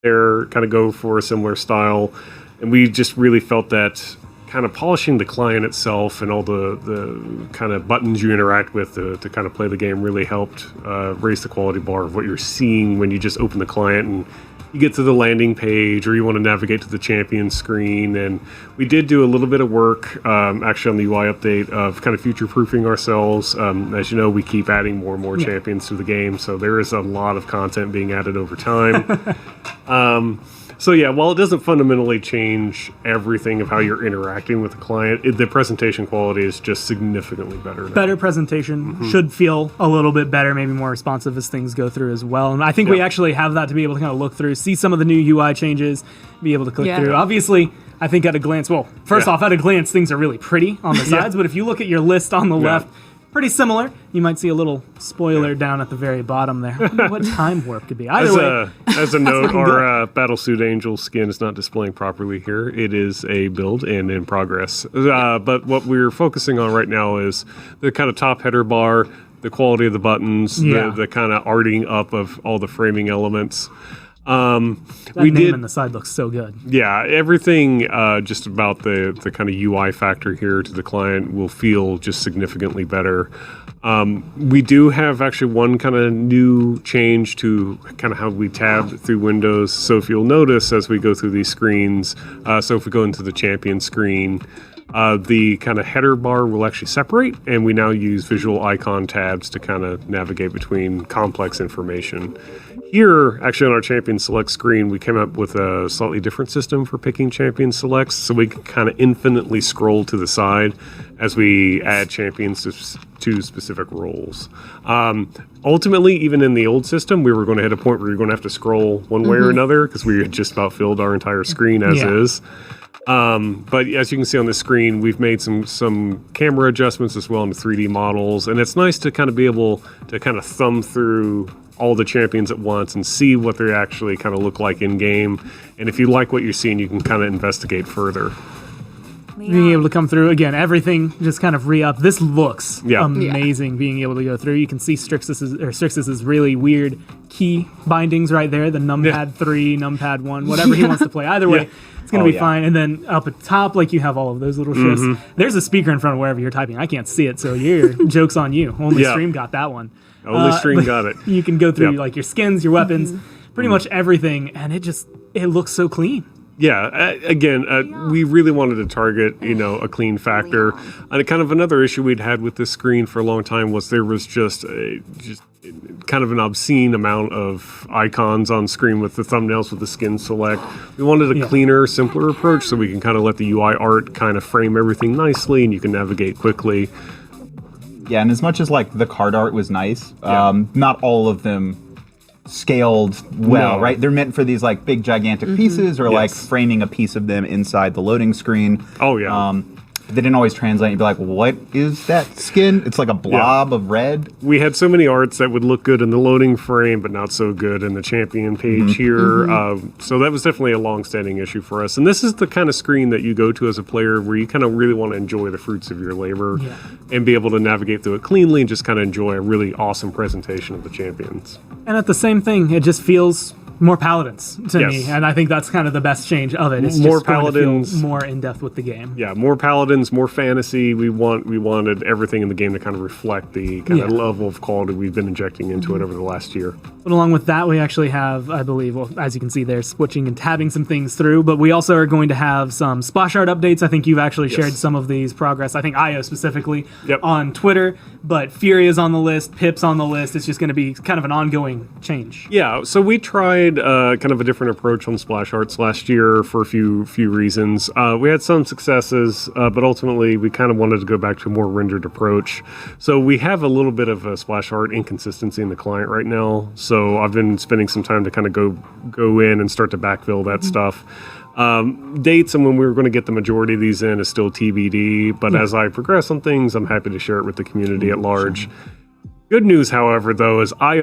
there kind of go for a similar style. And we just really felt that kind of polishing the client itself and all the kind of buttons you interact with to kind of play the game really helped raise the quality bar of what you're seeing when you just open the client and you get to the landing page or you want to navigate to the champion screen. And we did do a little bit of work actually on the UI update of kind of future-proofing ourselves. As you know, we keep adding more and more champions to the game, so there is a lot of content being added over time. So yeah, while it doesn't fundamentally change everything of how you're interacting with the client, the presentation quality is just significantly better now. Better presentation should feel a little bit better, maybe more responsive as things go through as well. And I think we actually have that to be able to kind of look through, see some of the new UI changes, be able to click through. Obviously, I think at a glance, well, first off, at a glance, things are really pretty on the sides, but if you look at your list on the left, pretty similar. You might see a little spoiler down at the very bottom there. I wonder what time warp could be. Either way, as a note, our Battlesuit Angel skin is not displaying properly here. It is a build and in progress. But what we're focusing on right now is the kind of top header bar, the quality of the buttons, the kind of arting up of all the framing elements. That name on the side looks so good. Yeah, everything just about the kind of UI factor here to the client will feel just significantly better. We do have actually one kind of new change to kind of how we tab through windows. So if you'll notice as we go through these screens, so if we go into the champion screen, the kind of header bar will actually separate, and we now use visual icon tabs to kind of navigate between complex information. Here, actually on our Champion Select screen, we came up with a slightly different system for picking Champion Selects, so we can kind of infinitely scroll to the side as we add champions to specific roles. Ultimately, even in the old system, we were going to hit a point where you're going to have to scroll one way or another because we had just about filled our entire screen as is. But as you can see on the screen, we've made some camera adjustments as well into 3D models, and it's nice to kind of be able to kind of thumb through all the champions at once and see what they actually kind of look like in game. And if you like what you're seeing, you can kind of investigate further. Being able to come through again, everything just kind of re-up. This looks amazing. Being able to go through, you can see Strixus's really weird key bindings right there. The numpad 3, numpad 1, whatever he wants to play. Either way, it's going to be fine. And then up at the top, like you have all of those little shifts. There's a speaker in front of wherever you're typing. I can't see it, so your joke's on you. Only Stream got that one. Only Stream got it. You can go through like your skins, your weapons, pretty much everything, and it looks so clean. Yeah, we really wanted to target, a clean factor. And kind of another issue we'd had with this screen for a long time was there was just kind of an obscene amount of icons on screen with the thumbnails with the skin select. We wanted a cleaner, simpler approach so we can kind of let the UI art kind of frame everything nicely and you can navigate quickly. Yeah, and as much as like the card art was nice, not all of them scaled well, right? They're meant for these like big gigantic pieces or like framing a piece of them inside the loading screen. Oh yeah. They didn't always translate. You'd be like, what is that skin? It's like a blob of red. We had so many arts that would look good in the loading frame, but not so good in the champion page here. So that was definitely a long-standing issue for us. And this is the kind of screen that you go to as a player where you kind of really want to enjoy the fruits of your labor and be able to navigate through it cleanly and just kind of enjoy a really awesome presentation of the champions. And at the same thing, it just feels more Paladins to me, and I think that's kind of the best change of it. It's more just going Paladins, to feel more in depth with the game. Yeah, more Paladins, more fantasy. We wanted everything in the game to kind of reflect the kind of level of quality we've been injecting into it over the last year. But along with that, we actually have, I believe, well, as you can see there, switching and tabbing some things through, but we also are going to have some splash art updates. I think you've actually shared some of these progress, I think Io specifically, on Twitter, but Fury is on the list, Pip's on the list. It's just going to be kind of an ongoing change. Yeah, so we tried kind of a different approach on splash arts last year for a few reasons. We had some successes, but ultimately we kind of wanted to go back to a more rendered approach. So we have a little bit of a splash art inconsistency in the client right now. So I've been spending some time to kind of go in and start to backfill that stuff. Dates and when we were going to get the majority of these in is still TBD, but as I progress on things, I'm happy to share it with the community at large. Good news, however, though, is Io